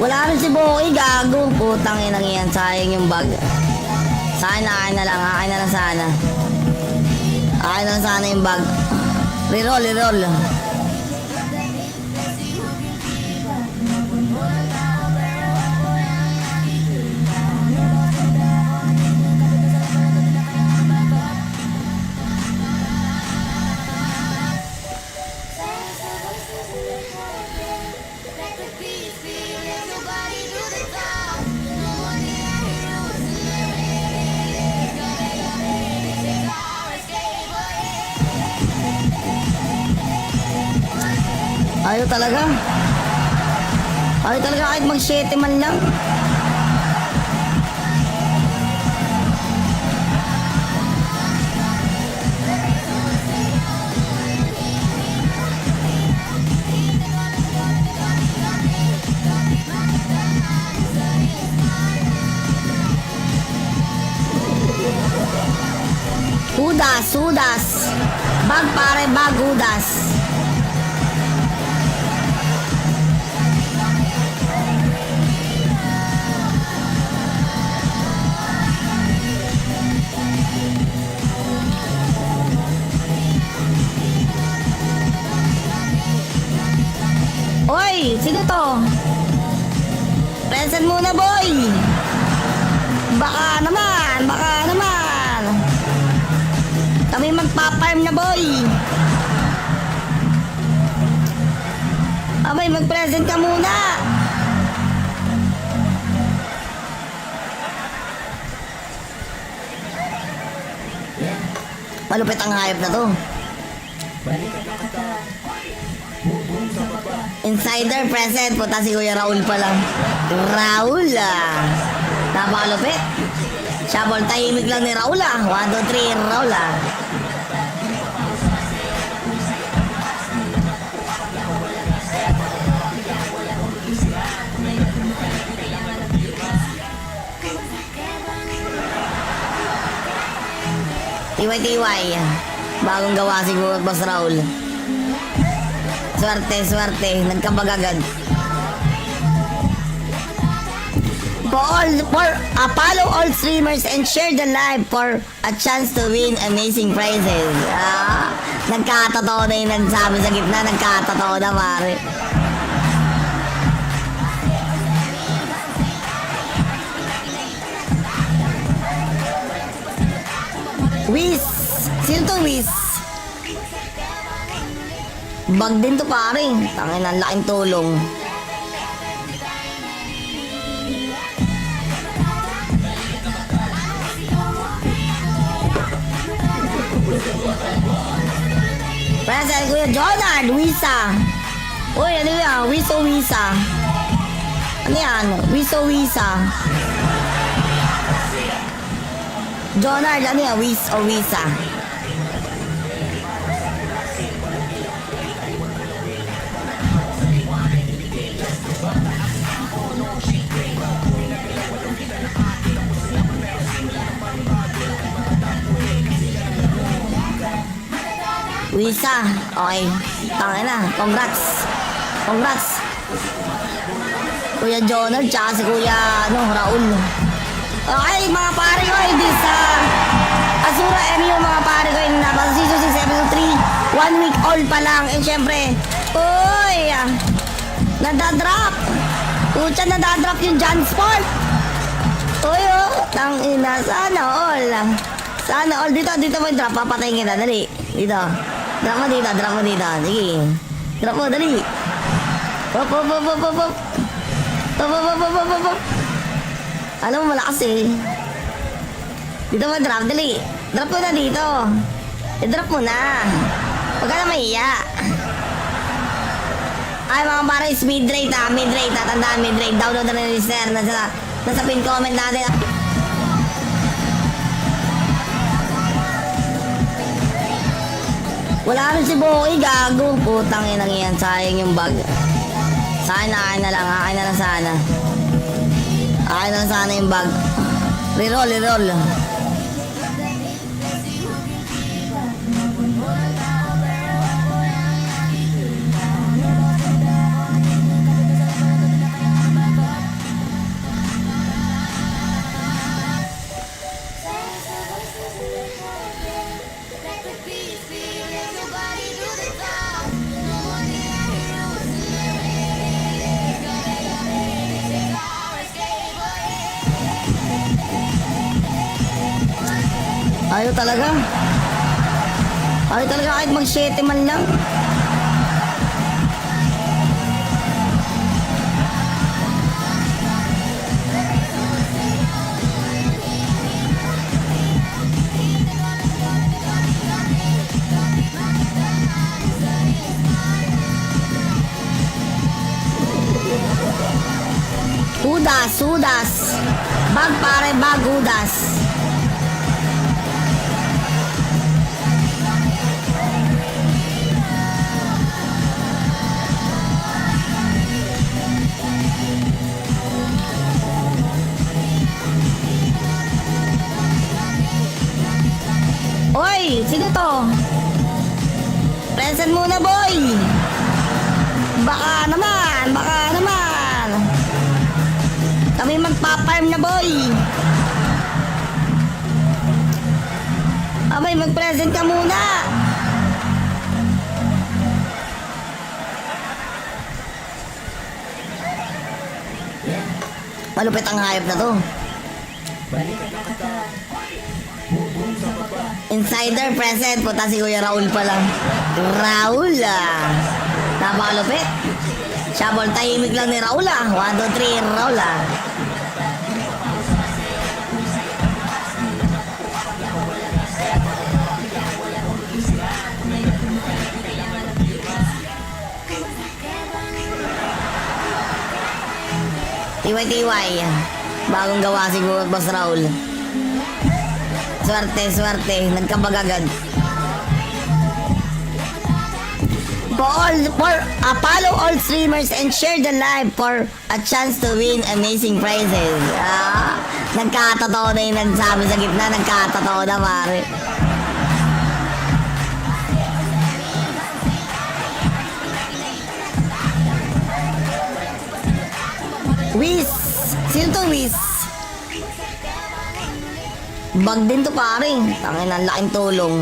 Wala rin si Boki, gago. Putang inang yan, sayang yung bag. Akin na lang, akin na lang sana. Akin na lang sana yung bag. Reroll, reroll. Ayaw talaga. Ayaw talaga kahit mag-7 man lang. Hudas, hudas. Bag pare, bag hudas. Oy, sino to? Present muna, boy. Baka naman, baka naman. Kami magpa-farm na, boy. Abay, mag-present ka muna. Malupit ang hayop na to. Insider present. Puta si Kuya Raul pa lang. Raul ah. Napakalupit. Shabol, tahimik lang ni Raul ah. 1, 2, 3, Raul ah. Tiwai-tiwai. Bagong gawa siguro, Boss Raul. Swerte, swerte. Nagkabagagad. Follow all streamers and share the live for a chance to win amazing prizes. Nagkatotoo na yung nagsabi sa gitna. Nagkatotoo na, pare. Wiz! Sino to, Wiz? Bag din to, pare. Tangin, ang laking tulong. Present, Kuya Jordan, Wisa. Uy, ano yan? Wiso Wisa. Ano yan? Wiso Wisa. Jonard, ano yan? Wis o Wisa? Wisa. Okay. Tangin na. Congrats. Congrats. Kuya Jonard, tsaka si Kuya Raul. Okay, mga pare ko, hindi sa Asura MU, mga pare ko, yung nabasa season 6 episode 3, 1 week old pa lang. And syempre, uy, nadadrop. Pucha, nadadrop yung John Sport. Uy, oh, tangina, sana all. Sana all. Dito mo yung drop, papatayin kita, dali. Dito. Drop mo dito, drop mo dito. Sige. Drop mo, dali. Hop, hop, hop, hop, hop, hop. Hop, hop, hop, hop, hop, hop. Alam mo, malakas eh. Dito mo drop, dali. Drop mo na dito. I-drop mo na. Huwag ka na mahiya. Ay, mga pare, speed rate ha. Mid rate ha. Tandaan, mid rate. Download na rin sir. Nasa pin comment natin. Wala rin si Boki, gago. Putang inang yan, sayang yung bag. Akin na lang, akin na lang sana. Akin na lang sana yung bag. Reroll, reroll. Ayaw talaga. Ayaw talaga kahit mag-7 man lang. Hudas. Bag pare, bag hudas. Oy, sino to? Present muna, boy. Baka naman. Kami magpa-farm na, boy. Abay, mag-present ka muna. Malupit ang hayop na to. Insider present. Puta si Kuya Raul pa lang. Raul napakalupit. Shabol, tahimik lang ni Raul 1, 2, 3, Raul Tiwai. Bagong gawa siguro, Boss Raul. Swerte. Nagkambag agad. Follow all streamers and share the live for a chance to win amazing prizes. Nagkatotoo na yung nagsabi sa gitna. Nagkatotoo na, pare. Wiz. Sino to, Wiz? Bag din to, pare. Tangin, ang laking tulong.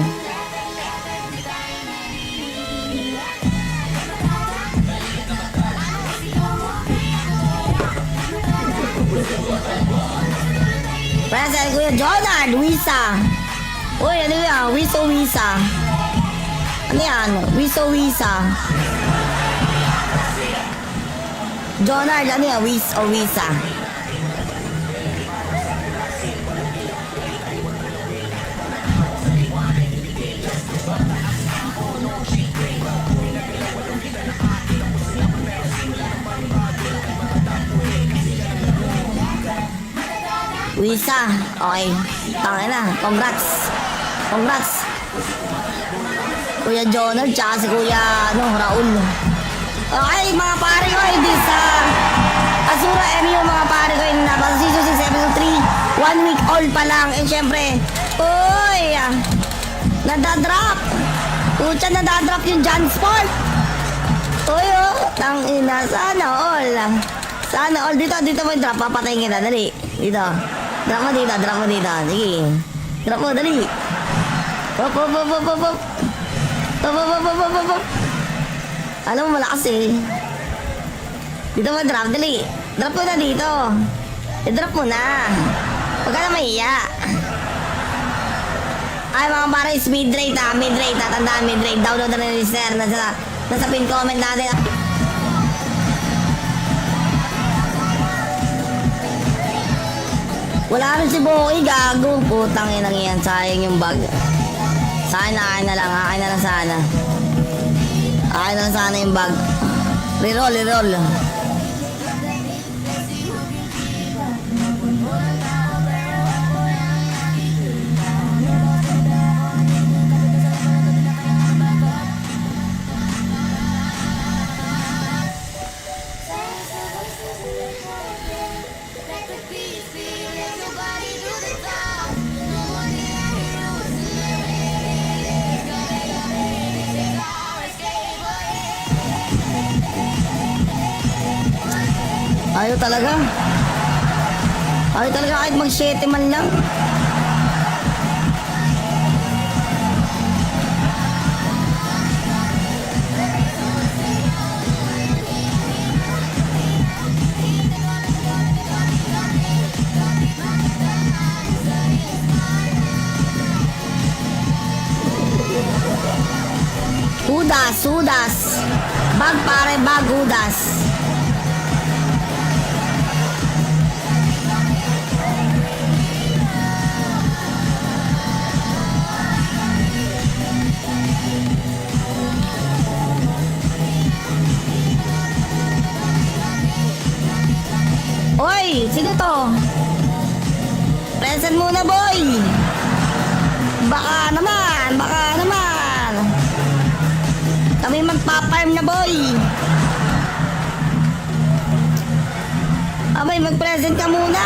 Present, Kuya Jonard, Wisa. Uy, ano yan? Wisa. Ano yan? Wisa. Jonard, ano yan? Wisa. Wisa. Okay. Tangin na. Congrats. Kuya Jonard, tsaka si Kuya Raul. Okay, mga pare ko, hindi sa Azura MU, mga pare ko, yung nabasa season 6, episode 3, 1 week old pa lang. And syempre, nadadrop. Nadadrop yung John Sport. Tangina, sana all. Dito mo yung drop, papatayin kita, dali. Dito. Drop mo dito. Sige. Drop mo, dali. Hop. Alam mo, malakas eh. Dito mo drop, dali. Drop mo na dito. I-drop mo na. Huwag ka na mahiya. Ay, mga para is mid-rate. Tandaan, mid-rate. Download na rin sir. Nasa pin comment natin. Wala rin si Boy, gago. Putang inang yan. Sayang yung bag. Akin na lang sana. Akin na lang sana yung bag. Reroll. Ayaw talaga kahit mag-7 man lang. Hudas, hudas. Bag pare, bag, hudas. Oy, sino to? Present muna, boy. Baka naman, baka naman. Kami magpa-farm na, boy. Abay, mag-present ka muna.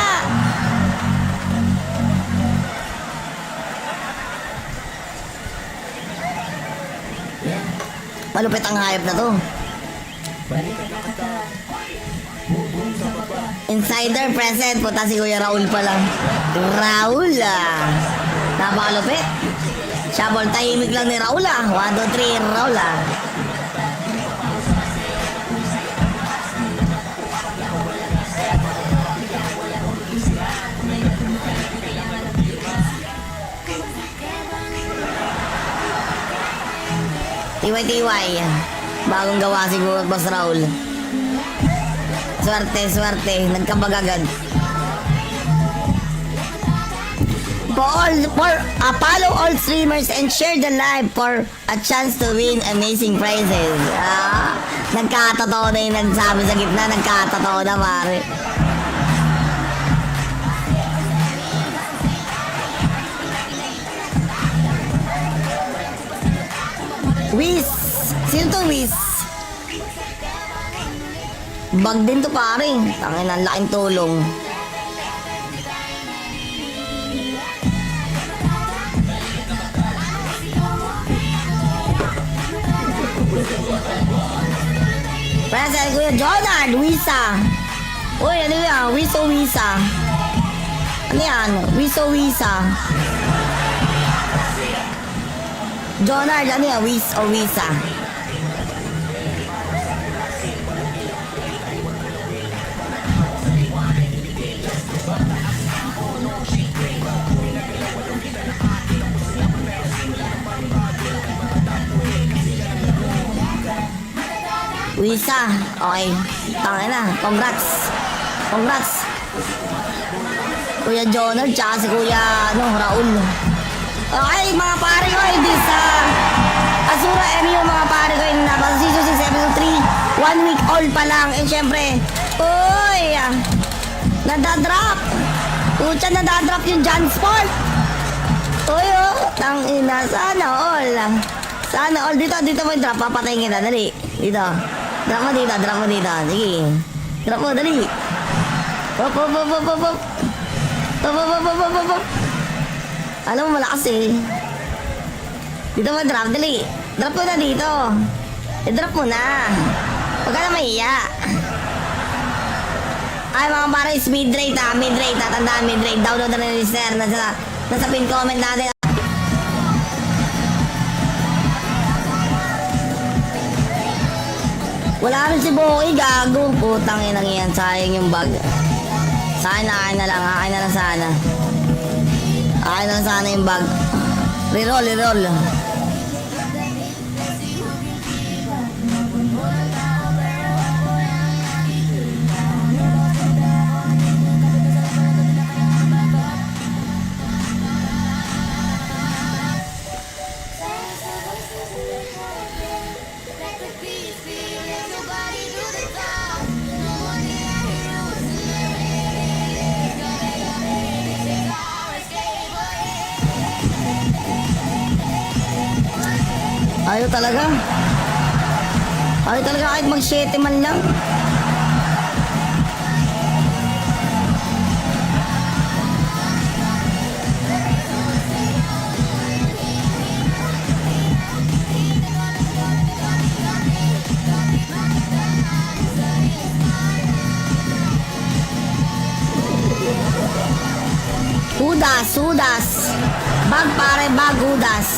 Malupit ang hayop na to. Insider present. Puta si Kuya Raul pa lang. Raul ah. Napakalupit. Shabol, tahimik lang ni Raul ah. 1, 2, 3, Raul ah. Tiwai-tiwai. Bagong gawa siguro, Boss Raul. Swerte, swerte. Nagkabagagad. Follow all streamers and share the live for a chance to win amazing prizes. Nagkatotoo na yung nagsabi sa gitna. Nagkatotoo na, pare. Wiz! Sino to, Wiz? Bag din to, pare. Tangin, ang laking tulong. Present, Kuya Jonard, Wisa. Uy, ano yan? Wiso Wisa. Ano yan? Wiso Wisa. Jonard, ano yan? Wis o Wisa? Wisa. Okay. Tangin na. Congrats. Congrats. Kuya Jonard, tsaka si Kuya Raul. Okay, mga pare ko, hindi sa Azura MU, mga pare ko, yung nabasa season 6 episode 3, 1 week old pa lang. And syempre, uy, nadadrop. Pucha, nadadrop yung John Sport. Uy, tangina, sana all. Sana all. Dito mo yung drop, papatayin kita, dali. Dito. Drop mo dito, drop mo dito. Sige. Drop mo, dali. Hop, hop, hop, hop, hop, hop. Hop, hop, hop, hop, hop, hop. Alam mo, malakas eh. Dito mo drop, dali. Drop mo na dito. I-drop mo na. Huwag ka na mahiya. Ay, mga pare, mid-rate ha. Mid-rate ha. Tandaan, mid-rate. Download na rin yung sir. Nasa pin comment natin. Wala rin si Boki, gago. Putang inang yan. Sayang yung bag. Akin na lang. Akin na lang sana. Akin na lang sana yung bag. Reroll, reroll. Ayaw talaga. Ayaw talaga kahit mag-7 man lang. Hudas, hudas. Bag pare, bag, hudas.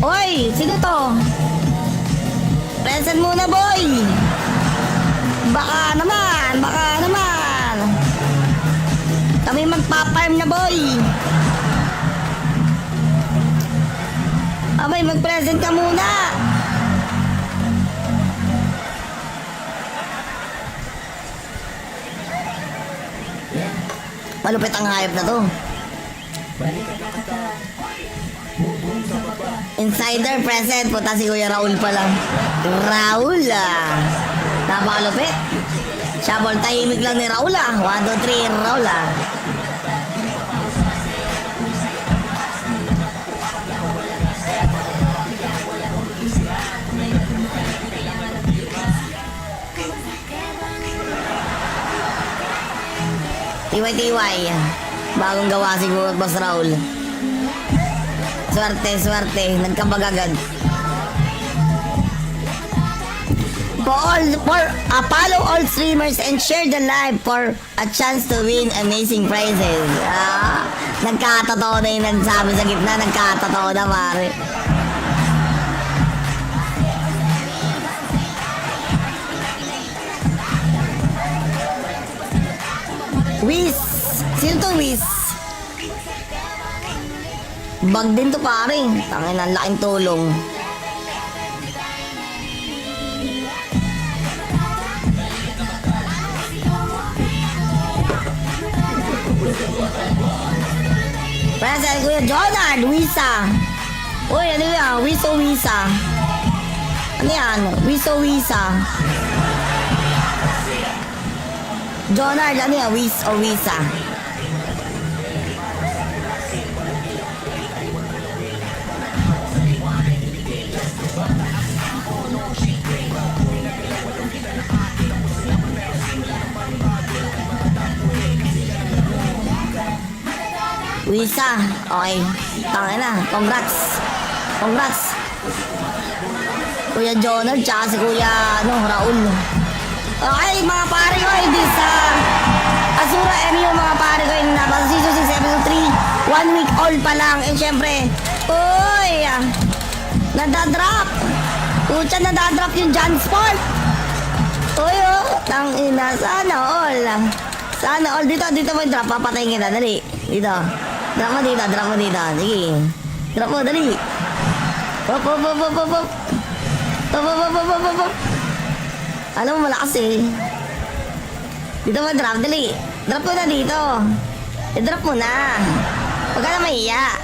Oy, sino to? Present muna, boy. Baka naman. Kami magpa-farm na, boy. Abay, mag-present ka muna. Malupit ang hayop na to. Insider present. Puta si Kuya Raul pa lang. Raul napakalupit. Shabol, tahimik lang ni Raul 1, 2, 3, Raul Tiwai-tiwai. Bagong gawa siguro, Boss Raul. Swerte. Nagkabagagad. Follow all streamers and share the live for a chance to win amazing prizes. Nagkatotoo na yung nagsabi sa gitna. Nagkatotoo na, pare. Wiz! Sino to, Wiz? Bag din to, pare. Tangin, ang laking tulong. Present, Kuya Jonard, Wisa. Uy, ano yan? Wisa. Ano yan? Wisa. Jonard, ano yan? Wisa. Wisa. Okay. Tangin na. Congrats. Kuya Jonard, tsaka si Kuya Raul. Okay, mga pare ko, hindi sa Azura MU, mga pare ko, yung nabasa season 6 episode 3, 1 week old pa lang. And syempre, nadadrop. Nadadrop yung Jansport. Tangina, sana all. Dito mo yung drop, papatayin kita, dali. Dito. Drop mo dito. Sige. Drop mo, dali. Hop. Alam mo, malakas eh. Dito mo drop, dali. Drop mo na dito. I-drop mo na. Huwag ka na mahiya.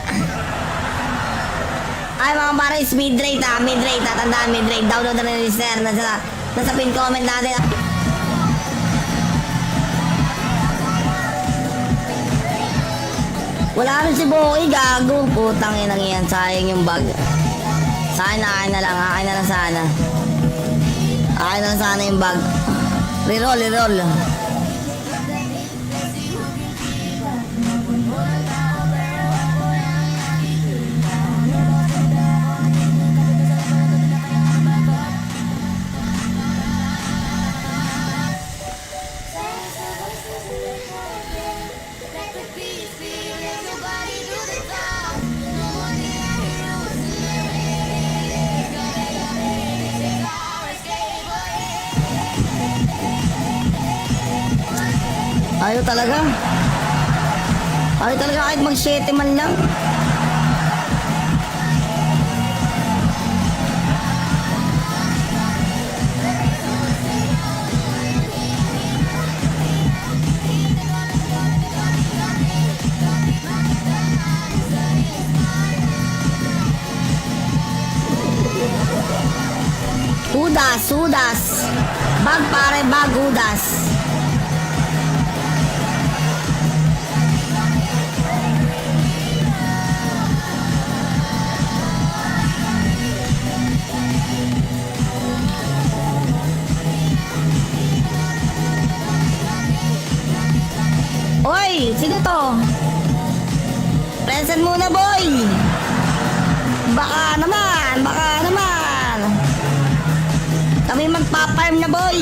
Ay, mga pare, mid-rate. Tandaan, mid-rate. Download na rin listener. Nasa pin comment natin. Wala rin si Boki, gago. Putang inang yan, sayang yung bag. Akin na lang sana. Akin na lang sana yung bag. Reroll. Ayaw talaga kahit mag-7 man lang. Hudas. Bag pare, bag hudas. Oy, sino to? Present muna, boy. Baka naman. Kami magpa-farm na, boy.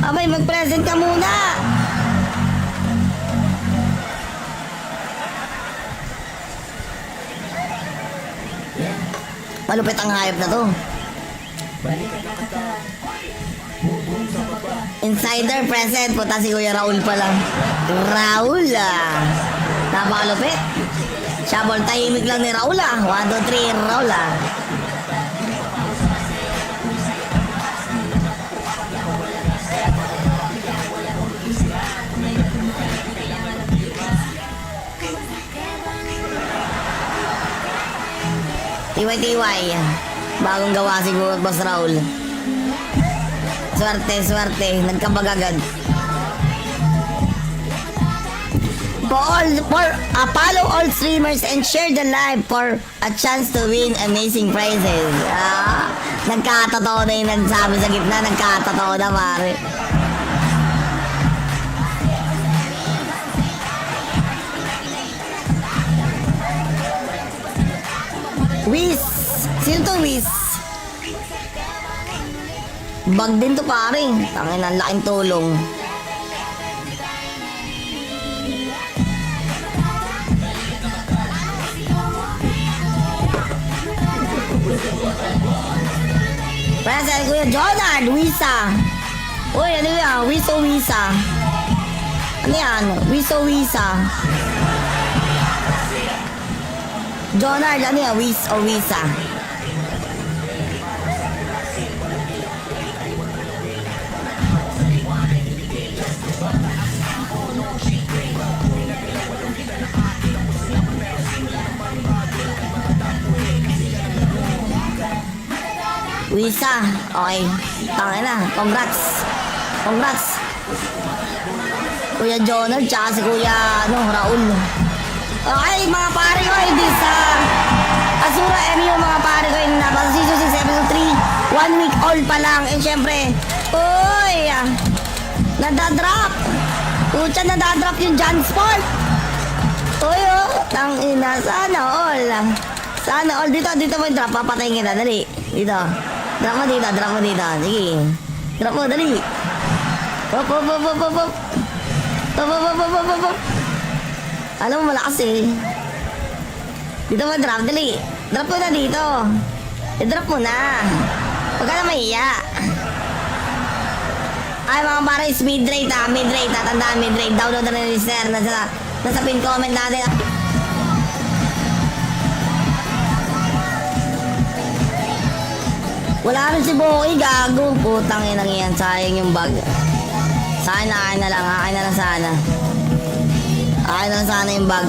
Abay, mag-present ka muna. Malupit ang hayop na to. Insider present. Puta si Kuya Raul pa lang. Raul ah. Napakalupit. Shabol, tahimik lang ni Raul ah. 1, 2, 3, Raul ah. Tiwai-tiwai. Bagong gawa siguro Boss Raul. Swerte, swerte. Nagkambag agad. Follow all streamers and share the live for a chance to win amazing prizes. Nagkatotoo na yung nagsabi sa gitna. Nagkatotoo na, pare. Wiz! Sino to Wiz? Bag din to pare. Tangin ang laking tulong. Present Kuya Jonard, Wisa. Uy, ano yan? Wiso Wisa. Ano yan? Wiso Wisa. Jonard, ano yan? Wiz o Wisa? Wisa. Okay. Tangin na. Congrats. Congrats. Kuya Jonard, tsaka si Kuya Raul. Okay, mga pare ko, hindi sa Azura MU, mga pare ko, yung nabasa season 6, episode 3, 1 week old pa lang. And syempre, uy, nadadrop. Pucha, nadadrop yung John Sport. Uy, oh, tangina, sana all. Sana all. Dito mo yung drop, papatayin kita, dali. Dito. Drop mo dito, drop mo dito. Sige. Drop mo, dali. Hop, hop, hop, hop, hop, hop. Hop, hop, hop, hop, hop, hop. Alam mo, malakas eh. Dito mo drop, dali. Drop mo na dito. I-drop mo na. Huwag ka na mahiya. Ay, mga pares, mid-rate ha. Mid-rate ha. Tandaan, mid-rate. Download na rin listener. Nasa pin comment natin. Wala rin si Boy, gago. Putang inang yan. Sayang yung bag. Akin na lang. Akin na lang sana. Akin na lang sana yung bag.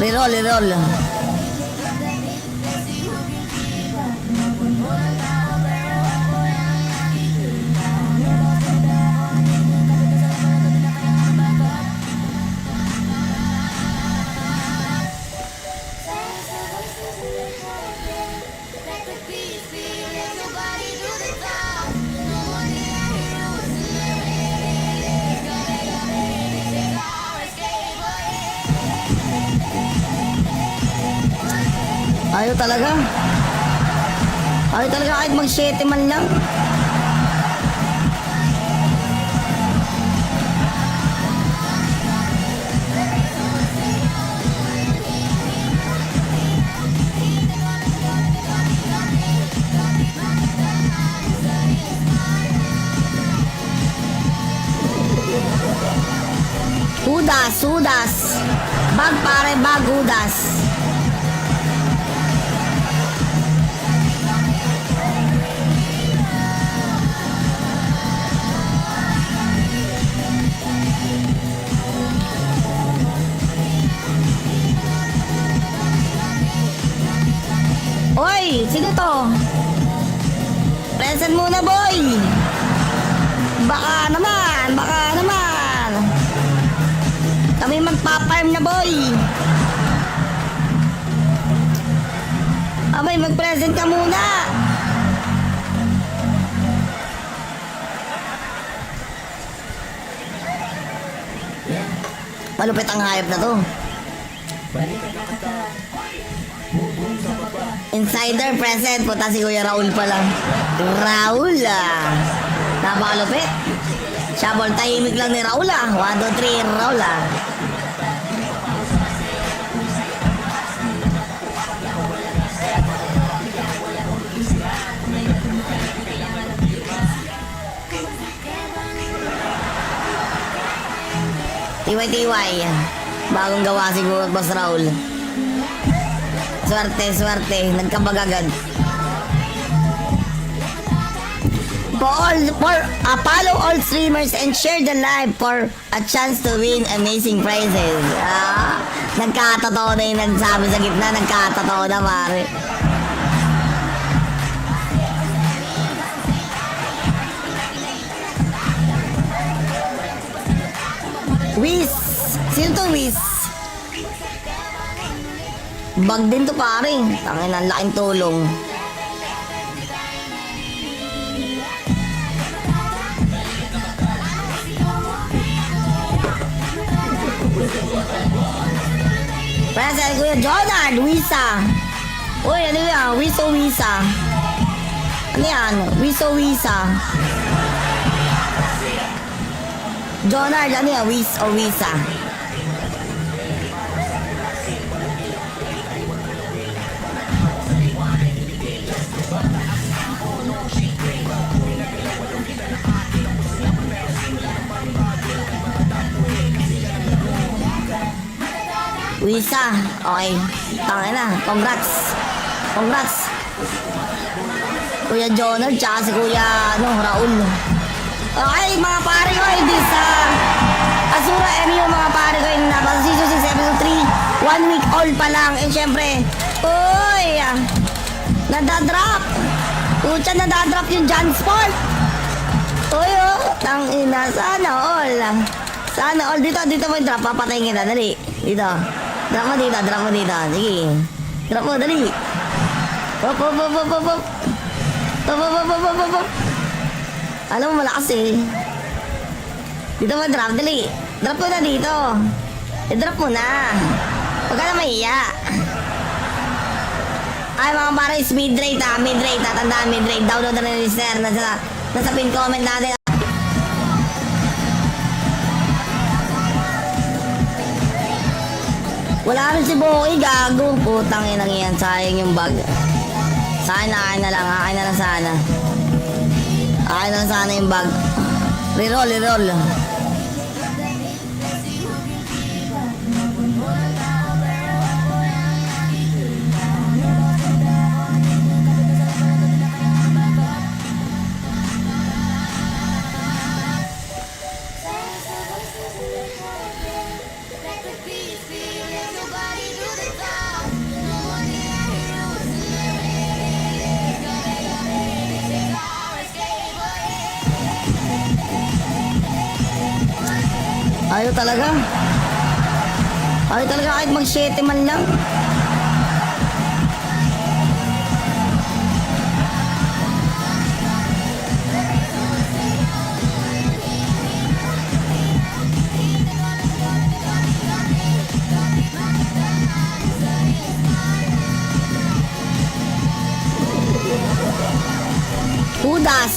Reroll, reroll. Ayaw talaga. Ayaw talaga kahit mag-7 man lang. Hudas. Bag pare, bag hudas. Oy, sino to? Present muna, boy. Baka naman. Kami magpa-farm na, boy. Abay, mag-present ka muna. Malupit ang hayop na to. Insider present. Puta si Kuya Raul pa lang. Raul ah. Napakalupit. Shabol, tahimik lang ni Raul ah. 1, 2, 3, Raul ah. TY. Bagong gawa siguro, Boss Raul. Swerte. Nagkabag agad. Follow all streamers and share the live for a chance to win amazing prizes. Nagkatotoo na yung nagsabi sa gitna. Nagkatotoo na, pare. Wiz. Sino to, Wiz? Bag din to, pare. Tangin, ang laking tulong. Present, Kuya Jonard, Wisa. Uy, ano yan? Wisa. Ano yan? Wisa. Jonard, ano yan? Wisa. Wisa. Okay. Tangin na. Congrats. Kuya Jonard, tsaka si Kuya Raul. Okay, mga pare ko, hindi sa Azura MU, mga pare ko, yung nabasa season 6 episode 3, 1 week old pa lang. And syempre, nadadrop. Nadadrop yung John Sport. Tangina, sana all. Dito mo yung drop, papatayin kita, dali. Dito. Drop mo dito. Sige. Drop mo, dali. Hop. Alam mo, malakas eh. Dito mo drop, dali. Drop mo na dito. I-drop mo na. Huwag ka na mahiya. Ay, mga pare, mid-rate. Tandaan, mid-rate. Download na rin yung listener. Nasa pin comment natin. Wala rin si Boki, gago. Putang inang yan, sayang yung bag. Akin na lang sana. Akin na lang sana yung bag. Reroll. Ayaw talaga kahit mag-7 man lang.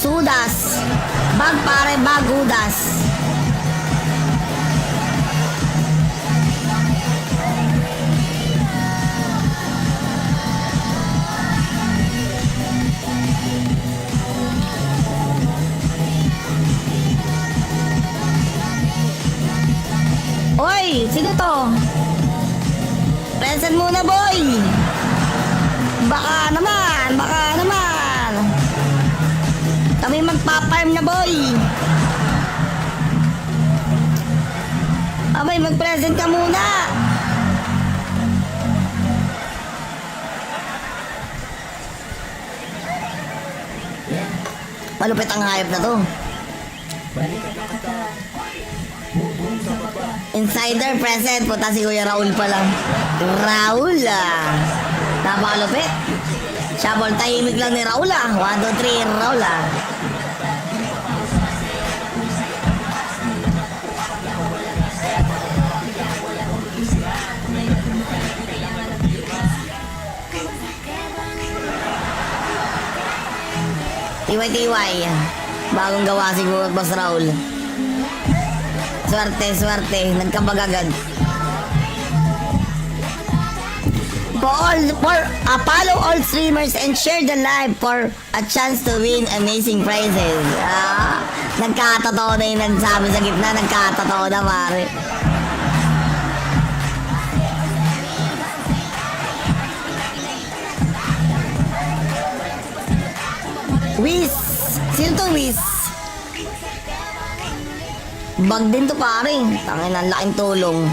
Hudas. Bag pare, bag hudas. Oy, sino to? Present muna, boy. Baka naman. Kami magpa-farm na, boy. Abay, mag-present ka muna. Malupit ang hayop na to. Insider present. Puta si Kuya Raul pa lang. Raul napakalupit. Shabol, tahimik lang ni Raul 1, 2, 3 Raul TY. Bagong gawa siguro, Boss Raul. Swerte. Nagkabag agad. Follow all streamers and share the live for a chance to win amazing prizes. Nagkatotoo na yung nagsabi sa gitna. Nagkatotoo na, pare. Wiz. Sino to, Wiz? Bag din to, pare. Tangin, ang laking tulong.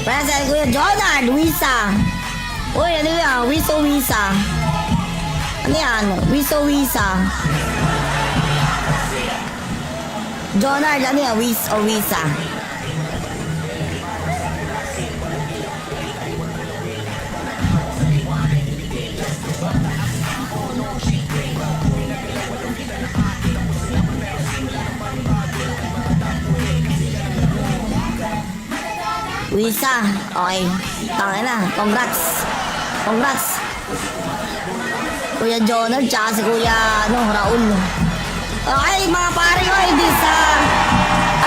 Present, Kuya Jonard, Wisa. Uy, ano yan? Wiso Wisa. Ano yan? Wiso Wisa. Jonard, ano yan? Wis o Wisa? Wisa. Okay. Tangin na. Congrats. Congrats. Kuya Jonard, tsaka si Kuya Raul. Okay, mga pare ko, hindi sa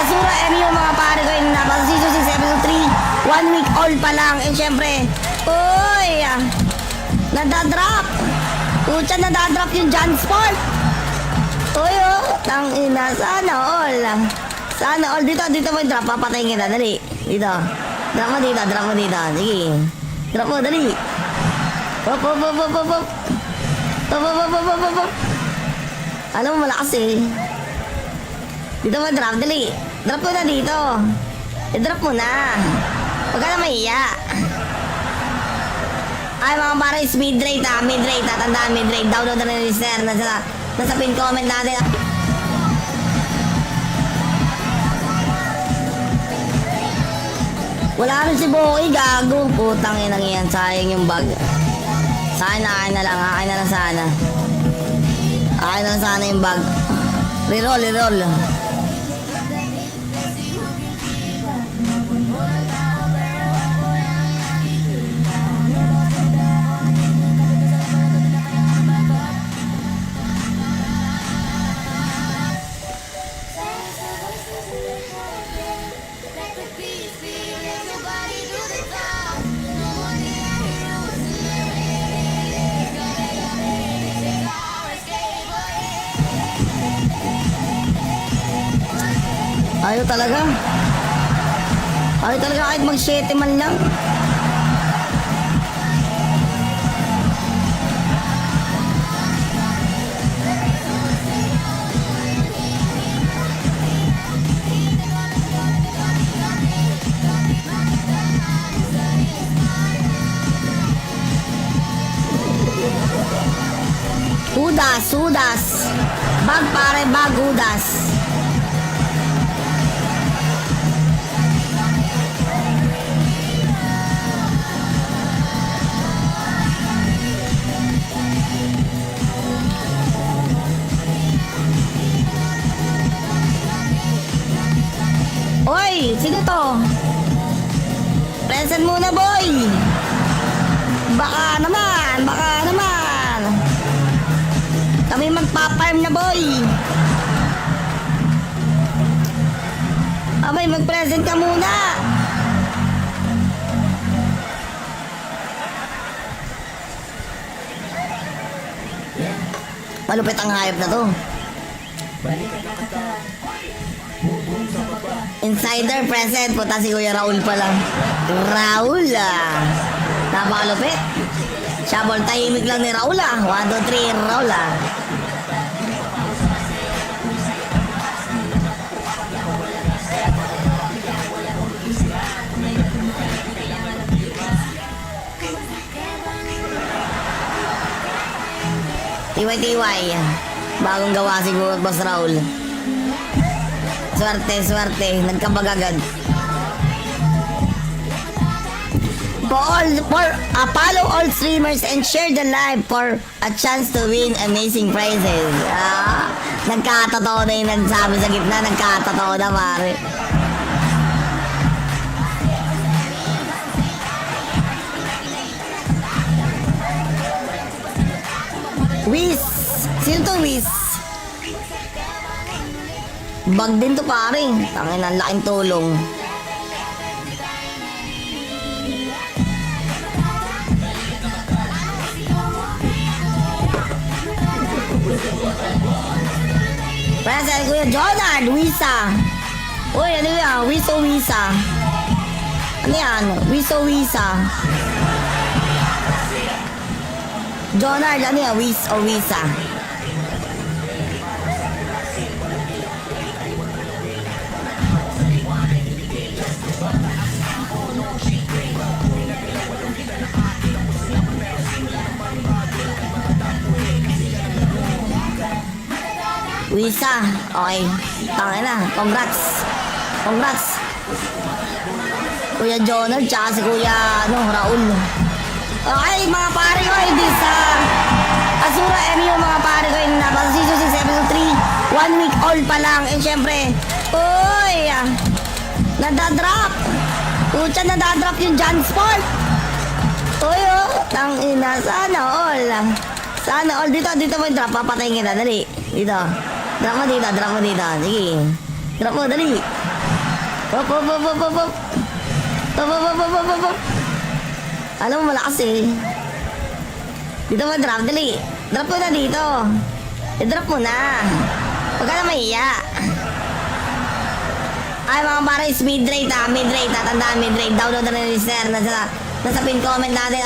Azura MU, mga pare ko, yung nabasa season 6 episode 3. 1 week old pa lang. And syempre, uy, nadadrop. Pucha, nadadrop yung John Sport. Uy, oh, tangina, sana all. Sana all. Dito mo yung drop, papatayin kita, dali. Dito. Drop mo dito. Sige. Drop mo, dali. Hop. Hop. Alam mo, malakas eh. Dito mo drop, dali. Drop mo na dito. I-drop mo na. Huwag ka na mahiya. Ay, mga pare, mid-rate ha. Mid-rate ha. Tandaan, mid-rate. Download na rin listener. Nasa pin comment natin. Wala rin si Boki, gago. Putang inang yan. Sayang yung bag. Akin na lang sana. Akin na lang sana yung bag. Reroll. Ayaw talaga kahit mag-7 man lang. Hudas. Bag pare, bag hudas. Oy, sino to? Present muna, boy. Baka naman. Kami magpa-farm na, boy. Abay, mag-present ka muna. Malupit ang hayop na to. Insider present. Puta si Kuya Raul pala. Raul napakalupit. Shabol, tahimik lang ni Raul 1, 2, 3, Raul Tiwai. Bagong gawa siguro, Boss Raul. Swerte. Nagkambag agad. Follow all streamers and share the live for a chance to win amazing prizes. Nagkatotoo na yung nagsabi sa gitna. Nagkatotoo na, pare. Wiz. Sino to, Wiz? Bag din to, pare. Tangin, ang laking tulong. Present, Kuya Jonard, Wisa. Uy, ano yan? Wiso Wisa. Ano yan? Wiso Wisa. Jonard, ano yan? Wiso Wisa. Wisa. Okay. Tangin na. Congrats. Congrats. Kuya Jonard, tsaka si Kuya Raul. Okay, mga pare ko, hindi sa Azura MU, mga pare ko, yung nabasa season 6, episode 3. 1 week old pa lang. And syempre, uy, nadadrop. Pucha, nadadrop yung John Sport. Uy, oh, tangina, sana all. Sana all. Dito mo yung drop, papatayin kita, dali. Dito. Drop mo dito, drop mo dito. Sige. Drop mo, dali. Hop, hop, hop, hop, hop, hop. Hop, hop, hop, hop, hop, hop. Alam mo, malakas eh. Dito mo drop, dali. Drop mo na dito. I-drop mo na. Huwag ka na mahiya. Ay, mga pares, mid-rate ha. Mid-rate ha. Tandaan, mid-rate. Download na rin yung listener. Nasa pin comment natin.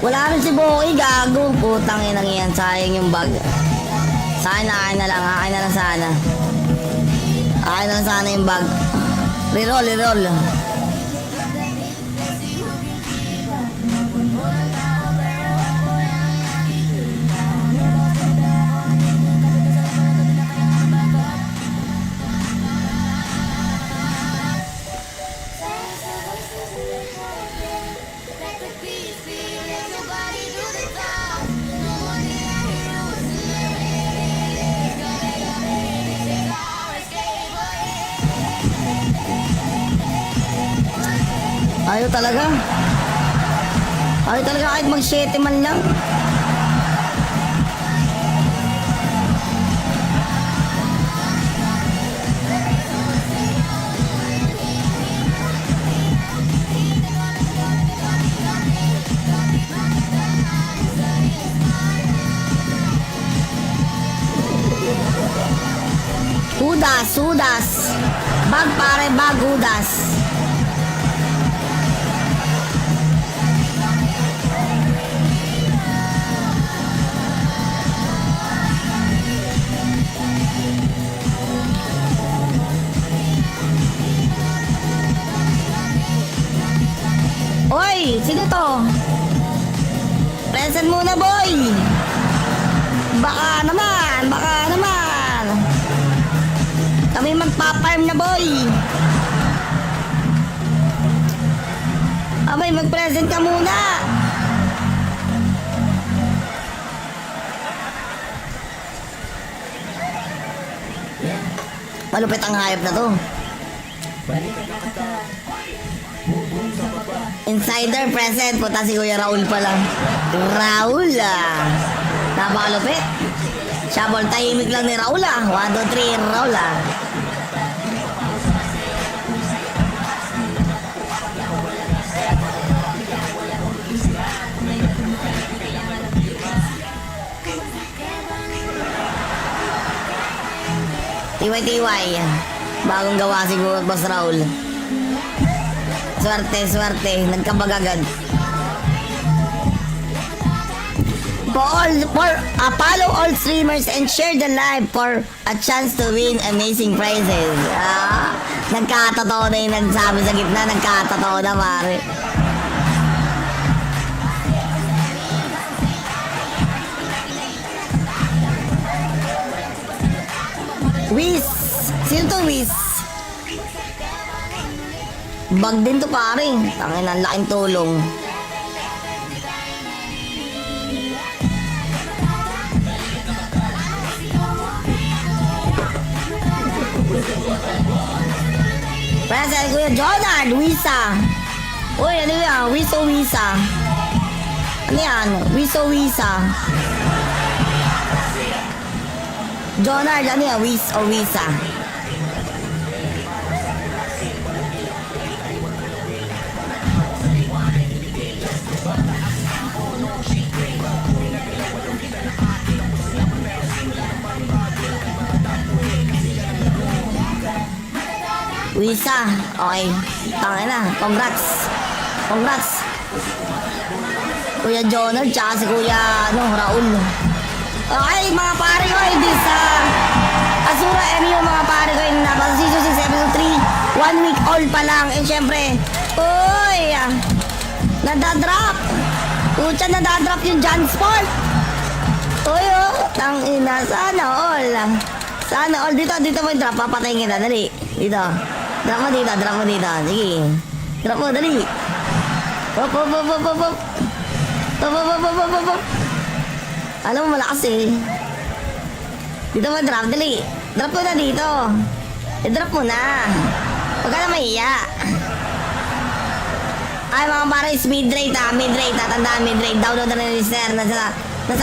Wala rin si Boy, gago. Putang inang yan. Sayang yung bag. Akin na lang. Akin na lang sana. Akin na lang sana yung bag. Reroll, reroll. Ayaw talaga. Ayaw talaga kahit mag-7 man lang. Hudas. Bag pare, bag hudas. Oy, sino to? Present muna, boy. Baka naman. Kami magpa-farm na, boy. Abay, mag-present ka muna. Malupit ang hayop na to. Insider present. Puta si Kuya Raul pa lang. Raul napakalupit. Shabol, tahimik lang ni Raul 1, 2, 3, Raul Tiwai. Bagong gawa siguro, Boss Raul. Swerte. Nagkabag agad. Follow all streamers and share the live for a chance to win amazing prizes. Nagkatotoo na yung nagsabi sa gitna. Nagkatotoo na, pare. Wiz! Sino to, Wiz? Bag din to, pare. Tangin, ang laking tulong. Present, Kuya Jonard, Wisa. Uy, ano yan? Wiso Wisa. Ano yan? Wiso Wisa. Jonard, ano yan? Wiso Wisa. Wisa. Okay. Tangin na. Congrats. Congrats. Kuya Jonard, tsaka si Kuya Raul. Okay, mga pare ko, hindi sa Azura MU, mga pare ko, yung nabasa season 6 episode 3. 1 week old pa lang. And syempre, uy, nadadrop. Pucha, nadadrop yung John Sport. Uy, tangina, sana all. Sana all. Dito mo yung drop, papatayin kita, dali. Dito. Drop mo dito. Sige. Drop mo, dali. Hop. Hop. Alam mo, malakas eh. Dito mo drop, dali. Drop mo na dito. I-drop mo na. Huwag ka na mahiya. Ay, mga pares, mid-rate ha. Tandaan mid-rate. Download na rin sir. Nasa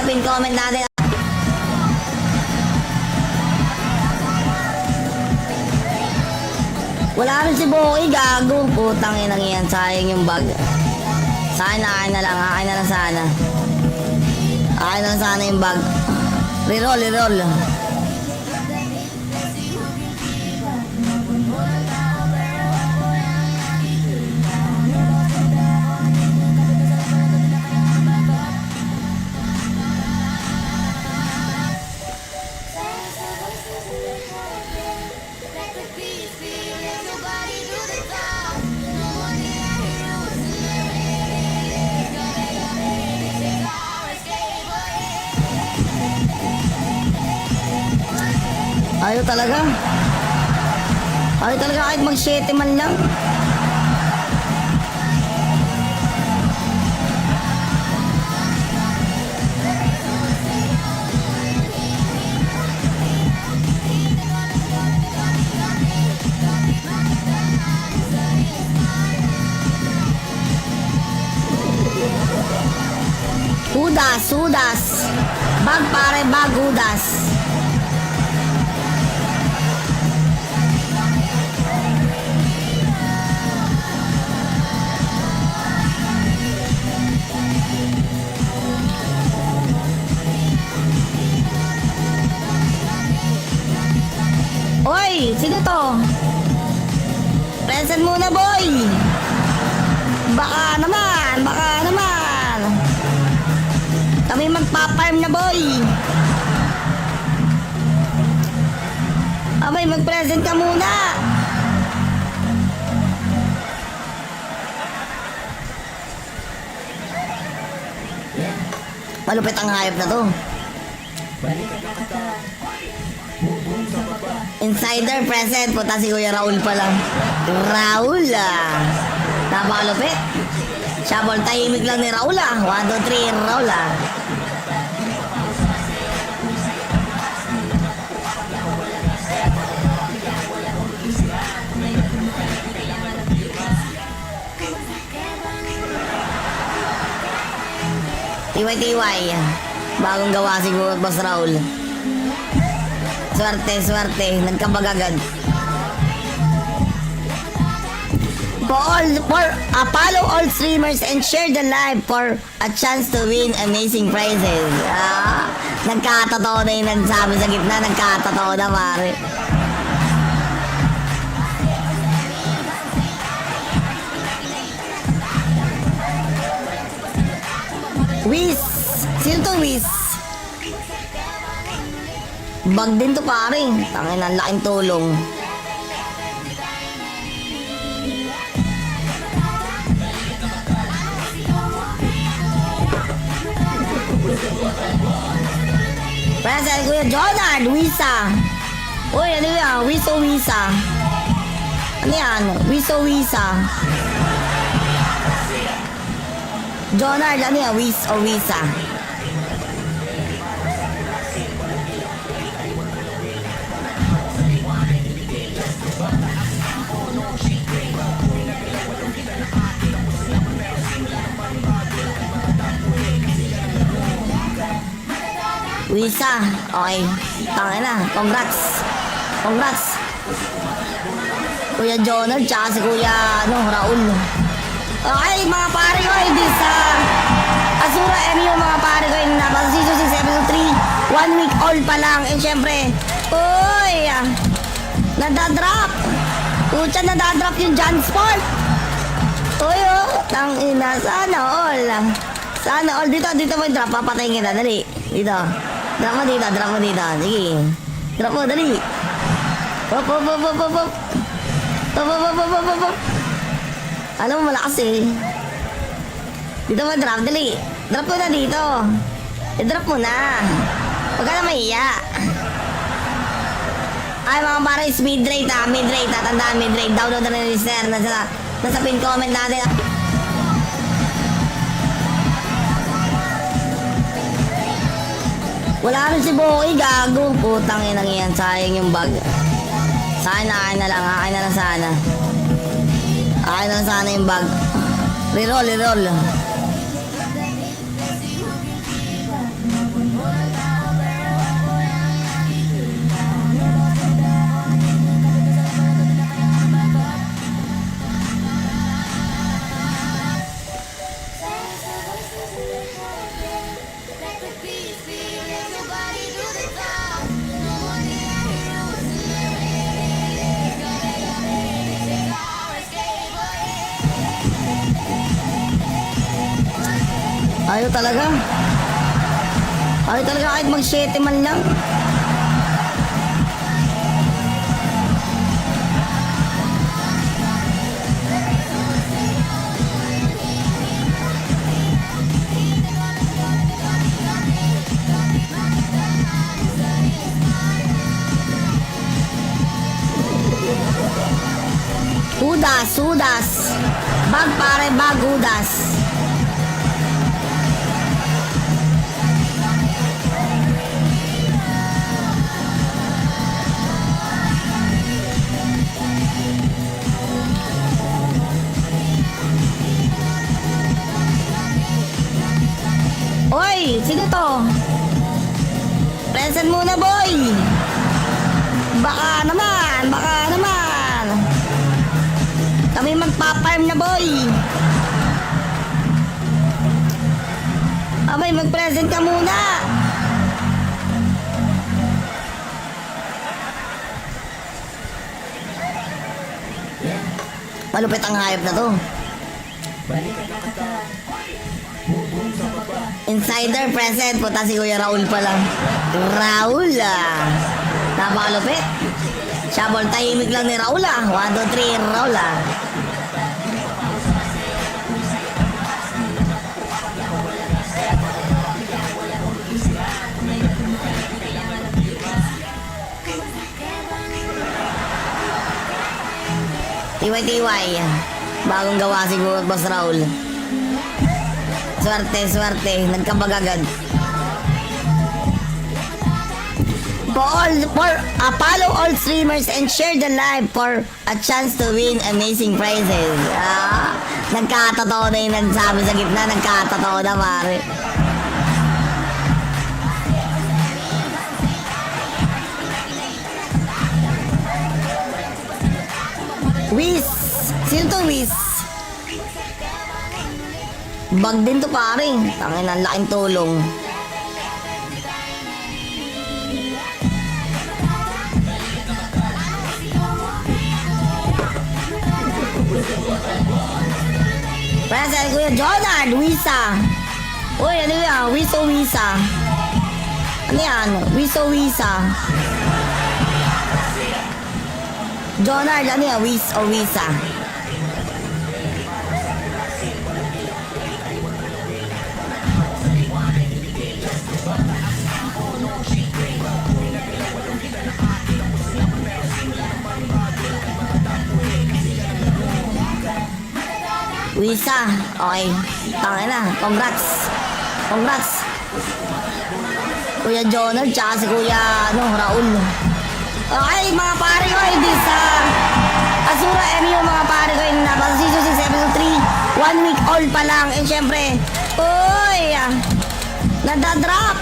pin comment natin. Wala rin si Boki, gago. Putang inang yan. Sayang yung bag. Akin na lang sana. Akin na lang sana yung bag. Reroll. Ayaw talaga kahit mag-7 man lang. Hudas. Bag pare, bag hudas. Oy, sino to? Present muna, boy. Baka naman. Kami magpa-farm na, boy. Abay, mag-present ka muna. Malupit ang hayop na to. Insider present. Puta si Kuya Raul pa lang. Raul napakalupit. Shabol, tahimik lang ni Raul 1, 2, 3 Raul Tiwai. Bagong gawa siguro Boss Raul. Swerte. Nagkabagagad. Follow all streamers and share the live for a chance to win amazing prizes. Nagkatotoo na yung nagsabi sa gitna. Nagkatotoo na, pare. Wiz! Sino to, Wiz? Bag din to, pare. Tangin, ang laking tulong. Present, Kuya Jonard, Wisa. Uy, ano yan? Wisa. Ano yan? Wisa. Jonard, ano yan? Wisa. Wisa. Okay. Tangin na. Congrats. Kuya Jonard, tsaka si Kuya Raul. Okay, mga pare ko, hindi sa Azura MU, mga pare ko, yung nabasa season 6 episode 3. 1 week old pa lang. And syempre, uy, nadadrop. Pucha, nadadrop yung Jansport. Uy, oh. Tangina. Sana all. Sana all. Dito mo yung drop. Papatayin kita. Dali. Dito. Drop mo dito. Sige. Drop mo. Dali. Hop. Hop. Alam mo, malakas eh. Dito mo drop. Dali. Drop mo na dito. I-drop mo na. Huwag ka na mahiya. Ay, mga pare, speed rate ha. Mid rate ha. Tandaan, mid rate. Download na rin listener. Nasa pin comment natin. Wala rin si Boki, gago. Putang inang yan. Sayang yung bag. Akin na lang. Akin na lang sana. Akin na lang sana yung bag. Reroll. Ayaw talaga kahit mag-7 man lang. Hudas. Bag pare, bag hudas. Oy, sino to? Present muna, boy. Baka naman. Kami magpa-farm na, boy. Abay, mag-present ka muna. Malupit ang hayop na to. Insider present. Puta si Kuya Raul pala. Raul napakalupit. Shabol, tahimik lang ni Raul 1, 2, 3, Raul Tiwai. Bagong gawa siguro, Boss Raul. Swerte. Nagkambag agad. Follow all streamers and share the live for a chance to win amazing prizes. Nagkatotoo na yung nagsabi sa gitna. Nagkatotoo na, pare. Wiz. Sino to, Wiz? Bag din to, pare. Tangin, ang laking tulong. Present, Kuya Jonard, Wisa. Uy, ano yan? Wisa. Ano yan? Wisa. Jonard, ano yan? Wisa. Wisa. Okay. Tangin na. Congrats. Kuya Jonard, tsaka si Kuya Raul. Okay, mga pare ko, hindi sa Azura MU, mga pare ko, yung nabasa season 6, episode 3, 1 week old pa lang. And syempre, nadadrop.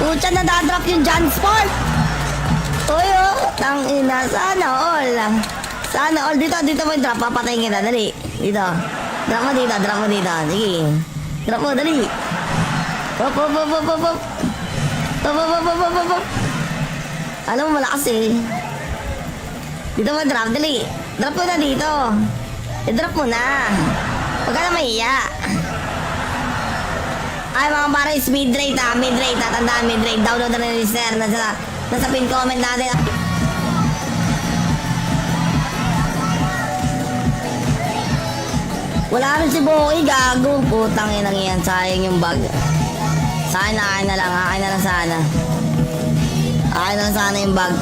Pucha, nadadrop yung Jansport. Uy, oh. Tangina. Sana all. Dito mo yung drop. Papatayin kita. Dali. Dito. Drop mo dito. Sige. Drop mo. Dali. Hop. Alam mo, malakas eh. Dito mo drop. Dali. Drop mo na dito. I-drop mo na. Huwag ka na mahiya. Ay mga pares, mid-rate ha. Mid-rate ha. Tandaan mid-rate. Download na rin sir. Nasa pin comment natin. Wala rin si Boy, gago. Putang inang yan. Sayang yung bag. Akin na lang. Akin na lang sana. Akin na lang sana yung bag.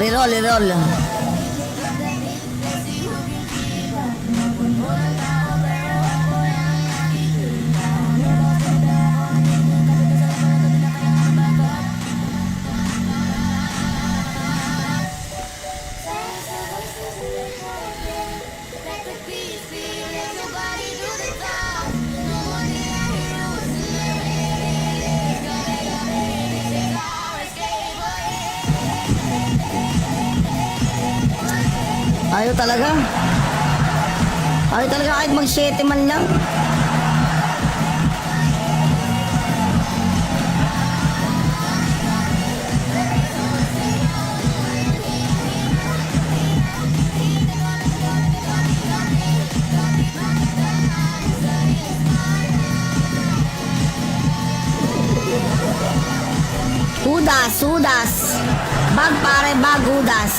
Reroll, reroll. Ayaw talaga. Ayaw talaga kahit mag-7 man lang. Hudas. Bag pare, bag hudas.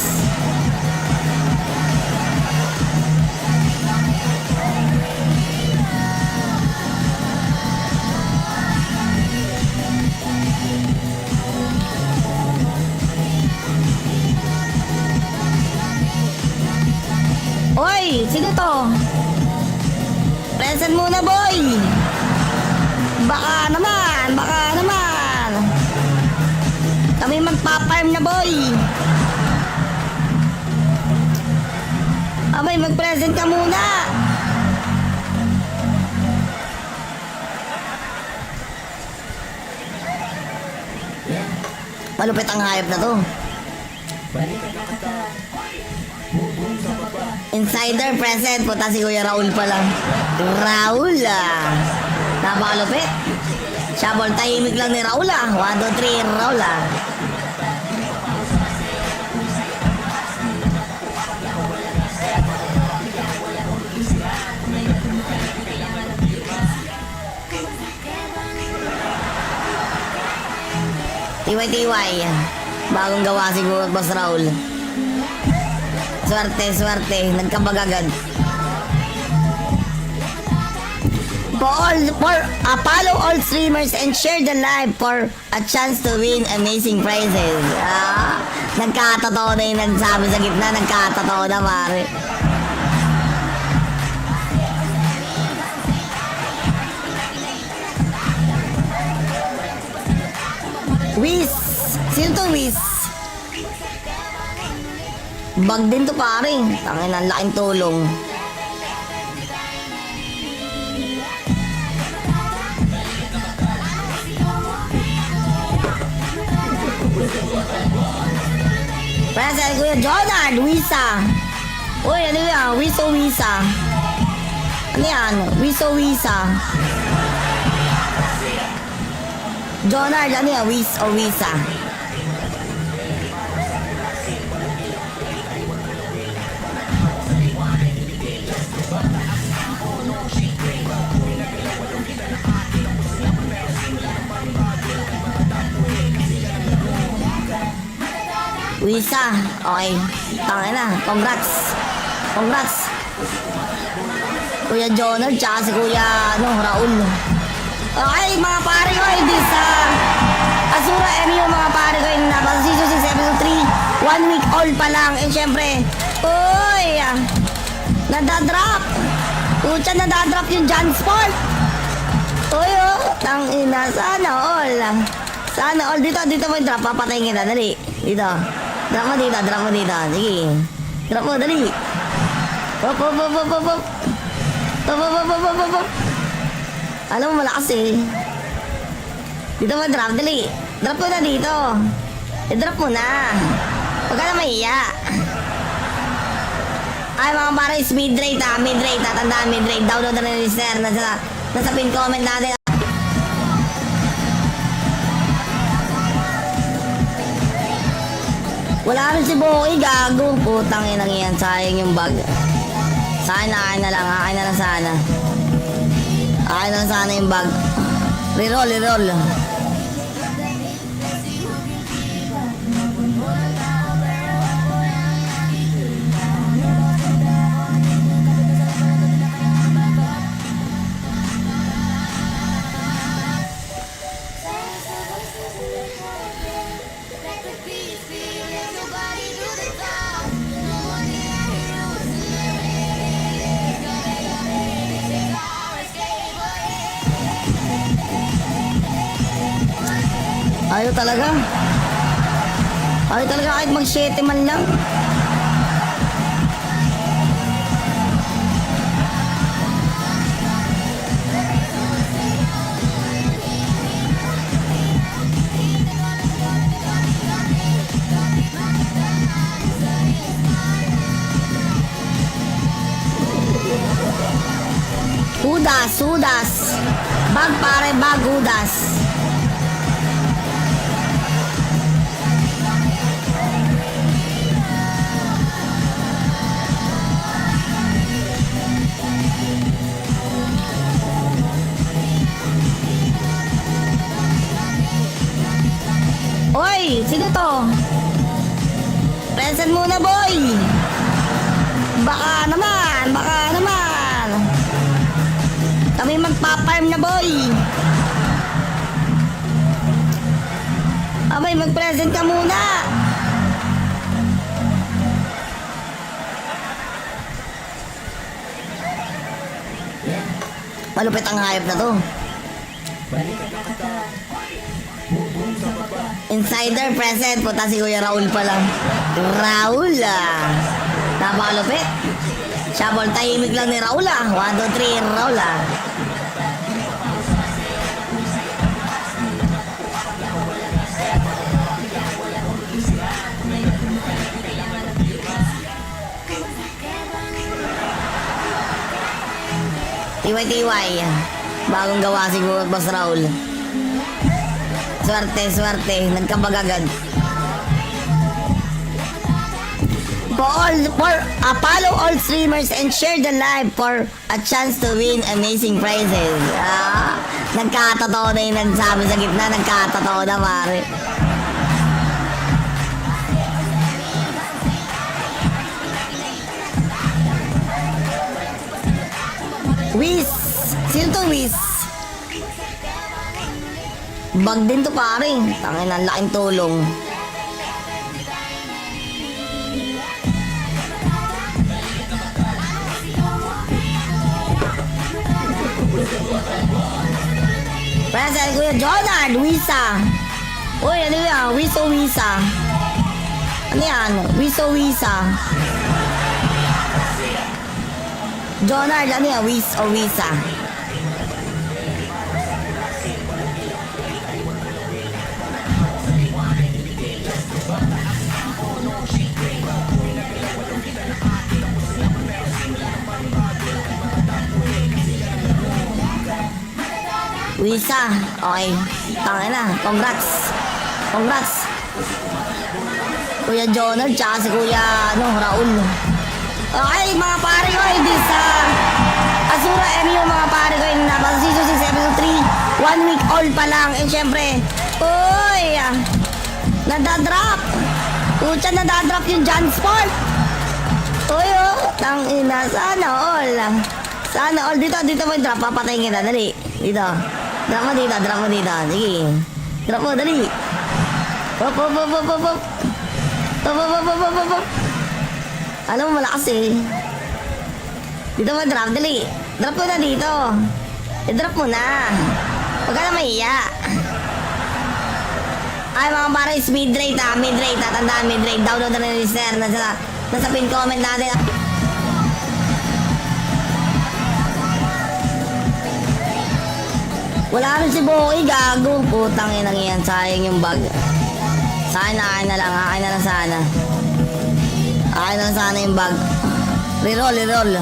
Oy, sino to? Present muna, boy. Baka naman. Kami magpa-farm na, boy. Abay, mag-present ka muna. Malupit ang hayop na to. Insider present. Puta si Kuya Raul pa lang. Raul napakalupit. Shabol, tahimik lang ni Raul 1, 2, 3, Raul Tiwai. Bagong gawa siguro, Boss Raul. Swerte. Nagkabag agad. Follow all streamers and share the live for a chance to win amazing prizes. Nagkatotoo na yung nagsabi sa gitna. Nagkatotoo na, pare. Wiz! Sino to, Wiz? Bag din to, pare. Tangin, ang laking tulong. Present, Kuya Jonard, Wisa. Uy, ano yan? Wisa. Ano yan? Wisa. Jonard, ano yan? Wisa. Wisa. Okay. Tangin na. Congrats. Kuya Jonard, tsaka si Kuya Raul. Okay, mga pare ko, hindi sa Azura MU, mga pare ko, yung nabasa season 6 episode 3, 1 week old pa lang. And syempre, nadadrop. Nadadrop yung John Sport. Tangina, sana all. Dito mo yung drop, papatayin kita, dali. Dito. Drop mo dito. Sige. Drop mo, dali. Hop. Alam mo, malakas eh. Dito mo drop, dali. Drop mo na dito. I-drop mo na. Huwag ka na mahiya. Ay mga pares, mid-rate ha. Tandaan mid-rate. Download na rin sir. Nasa pin comment natin. Wala rin si si Boy, gago. Putang inang yan, sayang yung bag. Akin na lang, akin na lang sana. Akin na lang sana yung bag. Reroll, reroll. Ayaw talaga. Ayaw talaga kahit mag-7 man lang. Hudas, hudas. Bag pare, bag hudas. Oy, sino to? Present muna, boy. Baka naman, baka naman. Kami magpa-farm na, boy. Abay, mag-present ka muna. Malupit ang hayop na to. Insider present. Puta si Kuya Raul pa lang. Raul ah. Napakalupit. Shabol tahimik lang ni Raul ah. 1, 2, 3 Raul ah. Tiwai-tiwai. Bagong gawa siguro Boss Raul. Swerte, swerte. Nagkabagagad. Follow all streamers and share the live for a chance to win amazing prizes. Nagkatotoo na yung nagsabi sa gitna. Nagkatotoo na, pare. Wiz! Sino to, Wiz? Bag din to, pare. Tangin, ang laking tulong. Present, Kuya Jonard, Wisa. Uy, ano yan? Wiso Wisa. Ano yan? Wiso Wisa. Jonard, ano yan? Wis o Wisa? Wisa. Okay. Tangin na. Congrats. Congrats. Kuya Jonard, tsaka si Kuya Raul. Okay, mga pare ko, hindi sa Azura MU, mga pare ko, yung nabasa season 6 episode 3, 1 week old pa lang. And syempre, uy, nadadrop. Pucha, nadadrop yung John Sport. Uy, oh, tangina, sana all. Sana all. Dito mo yung drop, papatayin kita, dali. Dito. Drop mo dito, drop mo dito. Sige. Drop mo, dali. Hop, hop, hop, hop, hop, hop. Hop, hop, hop, hop, hop, hop. Alam mo, malakas eh. Dito mo drop, dali. Drop mo na dito. I-drop mo na. Huwag ka na mahiya. Ay, mga pare, speed rate ha. Mid rate ha. Tandaan, mid rate. Download na rin sir. Nasa pin comment natin. Wala rin si Boy, gago. Putang inang yan. Sayang yung bag. Akin na lang. Akin na lang sana. Akin na lang sana yung bag. Reroll, reroll.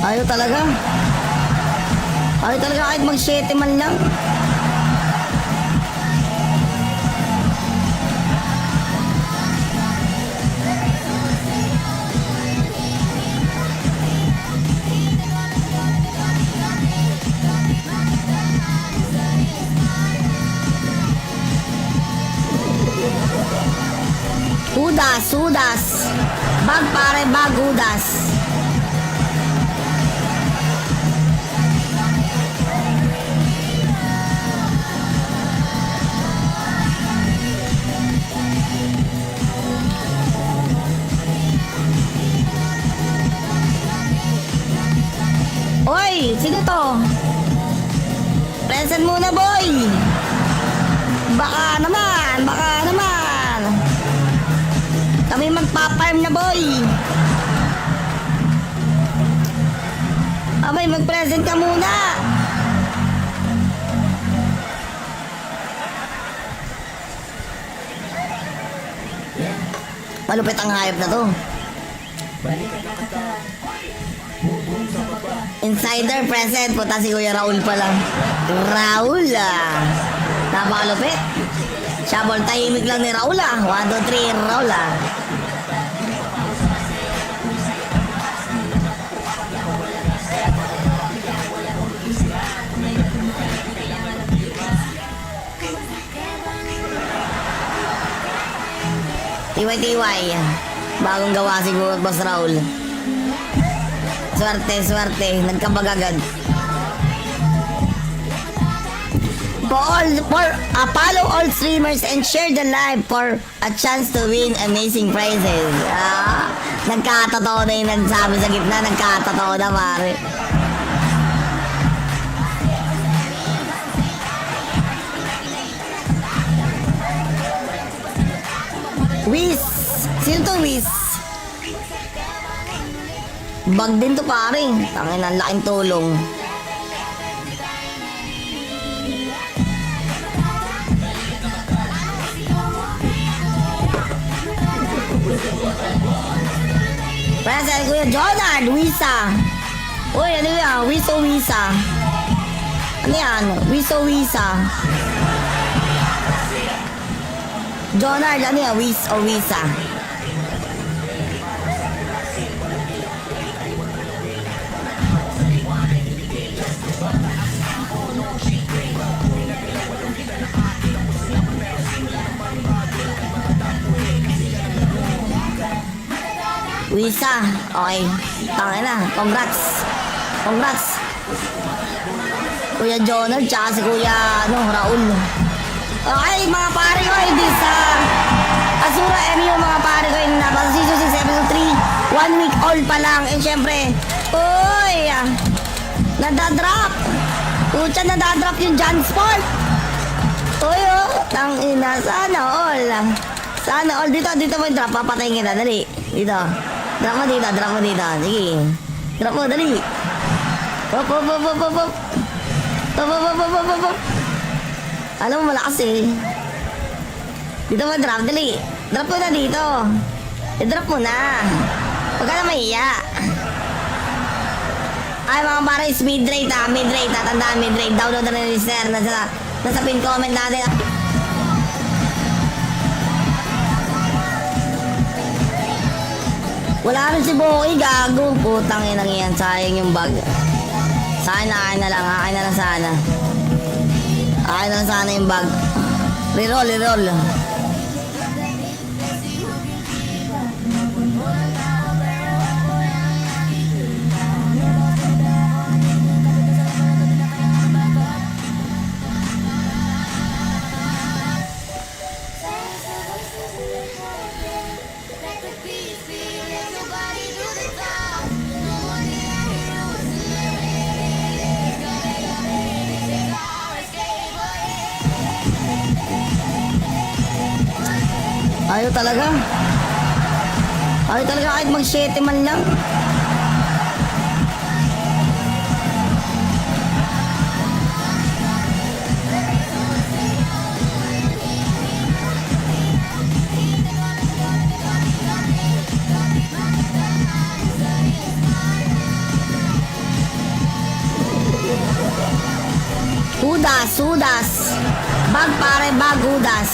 Ayaw talaga. Ayaw talaga kahit mag-7 man lang. Hudas. Bag pare, bag hudas. Oy, sino to? Present muna, boy. Baka naman. Kami magpa-farm na, boy. Abay, mag-present ka muna. Malupit ang hayop na to. Insider present. Puta si Kuya Raul pa lang. Raul napakalupit. Shabol, tahimik lang ni Raul 1, 2, 3, Raul Tiwai. Bagong gawa siguro, Boss Raul. Swerte. Nagkambag agad. Follow all streamers and share the live for a chance to win amazing prizes. Nagkatotoo na yung nagsabi sa gitna. Nagkatotoo na, pare. Wiz. Sino to, Wiz? Bag din to, pare. Tangin, ang laking tulong. Present, Kuya Jonard, Wisa. Uy, ano yan? Wisa. Ano yan? Wisa. Jonard, ano yan? Wisa. Wisa. Okay. Tangin na. Congrats. Kuya Jonard, tsaka si Kuya Raul. Okay, mga pare ko, hindi sa Azura MU, mga pare ko, yung nabasa season 6, episode 3, 1 week old pa lang. And syempre, nadadrop. Nadadrop yung John Sport. Tangina, sana all. Dito mo yung drop, papatayin kita, dali. Dito. Drop mo dito. Sige. Drop mo, dali. Hop. Alam mo, malakas eh. Dito mo drop, dali. Drop mo na dito. I-drop mo na. Huwag ka na mahiya. Ay, mga para is mid-rate. Tandaan, mid-rate. Download na rin sir. Nasa pin comment natin. Wala rin si Boy, gago. Putang inang yan. Sayang yung bag. Akin na lang sana. Akin na lang sana yung bag. Reroll. Ayaw talaga kahit mag-7 man lang. Hudas, hudas. Bag pare, bag, hudas.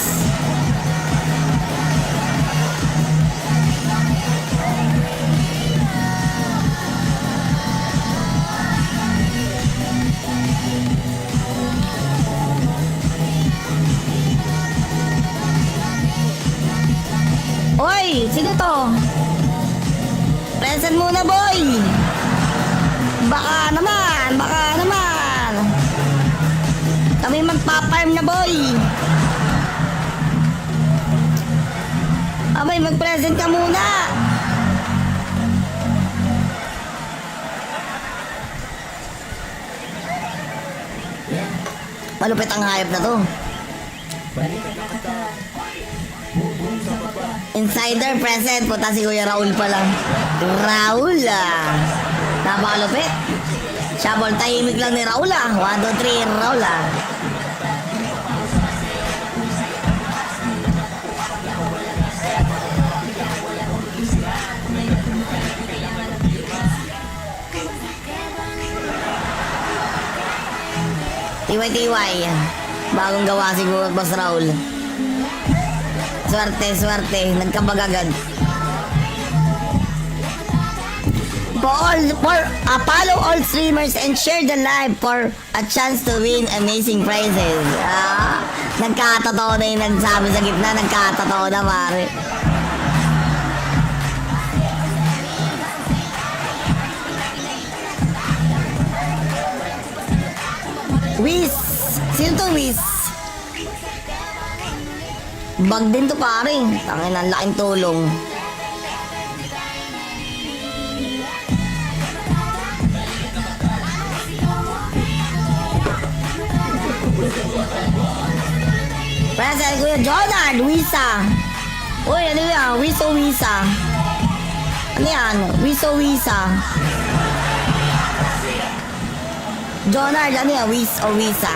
Oy, sino to? Present muna, boy. Baka naman, baka naman. Kami magpa-farm na, boy. Abay, mag-present ka muna. Malupit ang hayop na to. Insider present. Puta si Kuya Raul pa lang. Raul ah. Napakalupit. Shabol, tahimik lang ni Raul ah. 1, 2, 3, Raul ah. Tiwai-tiwai. Bagong gawa siguro, Boss Raul. Swerte, swerte. Nagkabagagad. Follow all streamers and share the live for a chance to win amazing prizes. Nagkatotoo na yung nagsabi sa gitna. Nagkatotoo na, pare. Wiz! Sino to, Wiz? Bag din to, pare. Tangin, ang laking tulong. Present, Kuya Jonard, Wisa. Uy, ano yan? Wiso Wisa. Ano yan? Wiso Wisa. Jonard, ano yan? Wis o Wisa?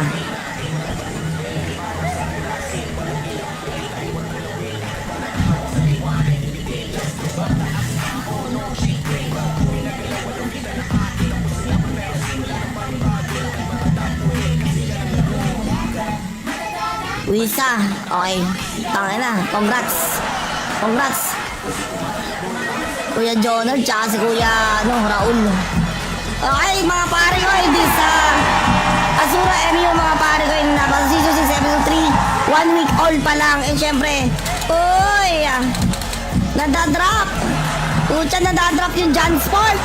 Wisa. Okay. Tangin na. Congrats. Congrats. Kuya Jonard, tsaka si Kuya Raul. Okay, mga pare ko, hindi sa Azura MU, mga pare ko, yung nabasa season 6, episode 3, 1 week old pa lang. And syempre, uy, nadadrop. Pucha, nadadrop yung John Sport.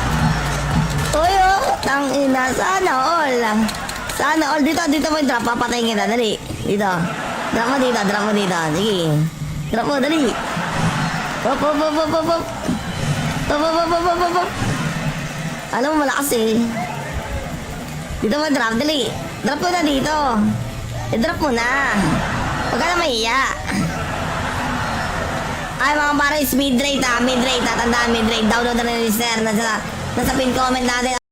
Uy, tangina, sana all. Sana all. Dito mo yung drop, papatayin kita, dali. Dito. Drop mo dito, drop mo dito. Sige. Drop mo, dali. Hop, hop, hop, hop, hop, hop. Hop, hop, hop, hop, hop, hop. Alam mo, malakas eh. Dito mo drop, dali. Drop mo na dito. I-drop mo na. Huwag ka na mahiya. Ay, mga pare, mid-rate ha. Mid-rate ha. Tandaan, mid-rate. Download na rin yung listener. Nasa pin comment natin.